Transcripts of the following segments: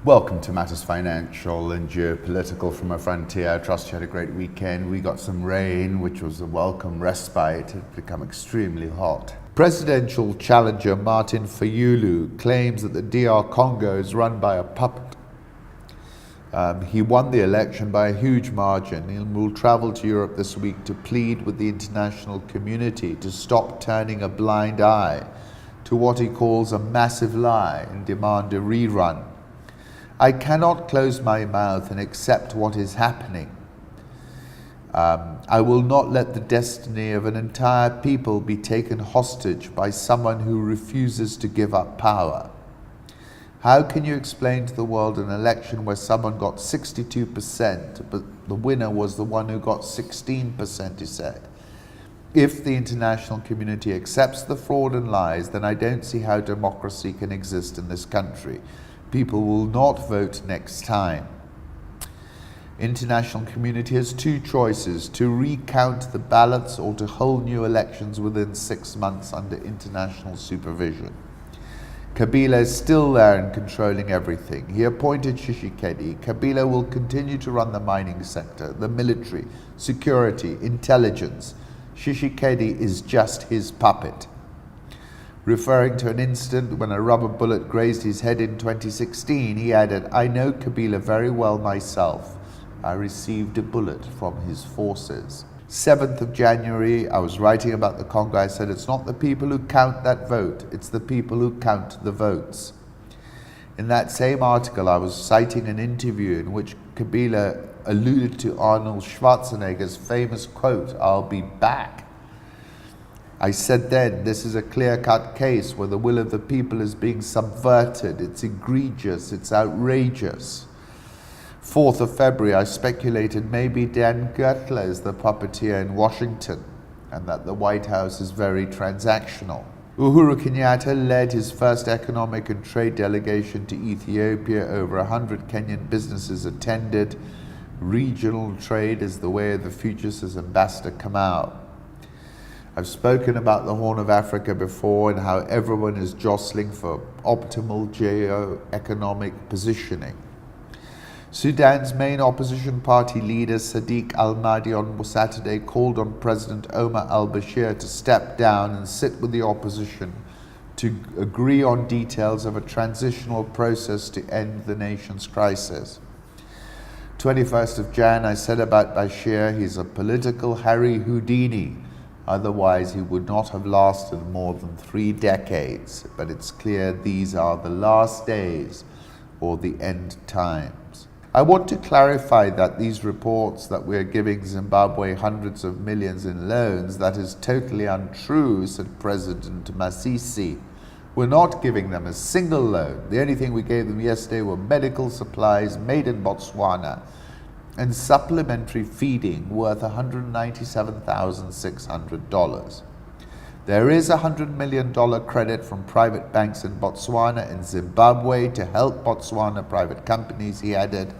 Welcome to Matters Financial and Geopolitical from a Frontier. I trust you had a great weekend. We got some rain, which was a welcome respite. It had become extremely hot. Presidential challenger Martin Fayulu claims that the DR Congo is run by a puppet. He won the election by a huge margin and will travel to Europe this week to plead with the international community to stop turning a blind eye to what he calls a massive lie and demand a rerun. I cannot close my mouth and accept what is happening. I will not let the destiny of an entire people be taken hostage by someone who refuses to give up power. How can you explain to the world an election where someone got 62%, but the winner was the one who got 16%, he said? If the international community accepts the fraud and lies, then I don't see how democracy can exist in this country. People will not vote next time. International community has two choices: to recount the ballots or to hold new elections within 6 months under international supervision. Kabila is still there and controlling everything. He appointed Tshisekedi. Kabila will continue to run the mining sector, the military, security, intelligence. Tshisekedi is just his puppet. Referring to an incident when a rubber bullet grazed his head in 2016, he added, "I know Kabila very well myself. I received a bullet from his forces." 7th of January, I was writing about the Congo. I said, it's not the people who count that vote, it's the people who count the votes. In that same article, I was citing an interview in which Kabila alluded to Arnold Schwarzenegger's famous quote, "I'll be back." I said then, this is a clear-cut case where the will of the people is being subverted. It's egregious, it's outrageous. 4th of February, I speculated maybe Dan Gertler is the puppeteer in Washington and that the White House is very transactional. Uhuru Kenyatta led his first economic and trade delegation to Ethiopia. Over 100 Kenyan businesses attended. Regional trade is the way of the future, says Ambassador Kamau. I've spoken about the Horn of Africa before and how everyone is jostling for optimal geo-economic positioning. Sudan's main opposition party leader Sadiq al-Mahdi on Saturday called on President Omar al-Bashir to step down and sit with the opposition to agree on details of a transitional process to end the nation's crisis. 21st of Jan, I said about Bashir, he's a political Harry Houdini. Otherwise, he would not have lasted more than 3 decades. But it's clear these are the last days or the end times. I want to clarify that these reports that we're giving Zimbabwe hundreds of millions in loans, that is totally untrue, said President Masisi. We're not giving them a single loan. The only thing we gave them yesterday were medical supplies made in Botswana and supplementary feeding worth $197,600. There is a $100 million credit from private banks in Botswana and Zimbabwe to help Botswana private companies, he added.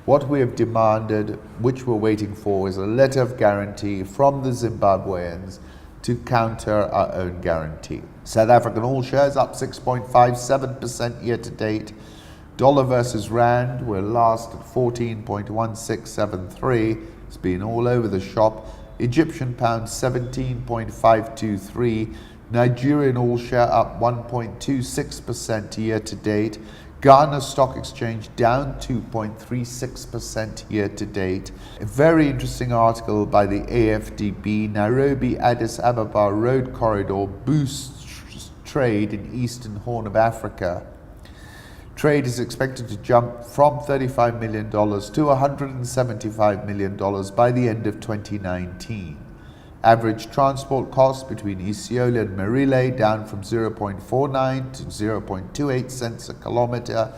What we have demanded, which we're waiting for, is a letter of guarantee from the Zimbabweans to counter our own guarantee. South African all shares up 6.57% year to date. Dollar versus Rand, we're last at 14.1673. It's been all over the shop. Egyptian pound 17.523. Nigerian all share up 1.26% year to date. Ghana Stock Exchange down 2.36% year to date. A very interesting article by the AFDB. Nairobi-Addis Ababa road corridor boosts trade in Eastern Horn of Africa. Trade is expected to jump from $35 million to $175 million by the end of 2019. Average transport costs between Isiolo and Merile down from 0.49 to 0.28 cents a kilometer.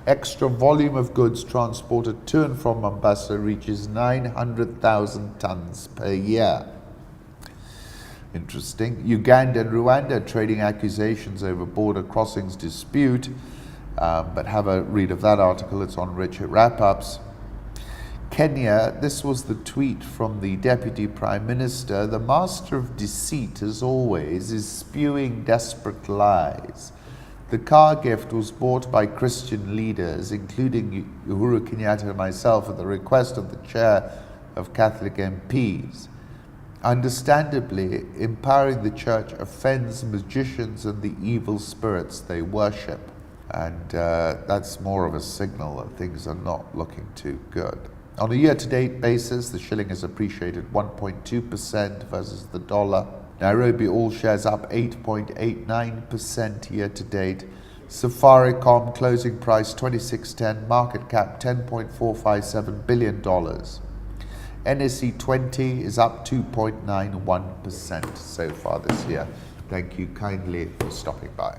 Extra volume of goods transported to and from Mombasa reaches 900,000 tons per year. Interesting. Uganda and Rwanda trading accusations over border crossings dispute. But have a read of that article, it's on Richard Wrap-Ups. Kenya, this was the tweet from the Deputy Prime Minister. The master of deceit, as always, is spewing desperate lies. The car gift was bought by Christian leaders, including Uhuru Kenyatta and myself, at the request of the chair of Catholic MPs. Understandably, empowering the church offends magicians and the evil spirits they worship. And that's more of a signal that things are not looking too good. On a year-to-date basis, the shilling has appreciated 1.2% versus the dollar. Nairobi all shares up 8.89% year-to-date. Safaricom closing price 26.10, market cap $10.457 billion. NSE 20 is up 2.91% so far this year. Thank you kindly for stopping by.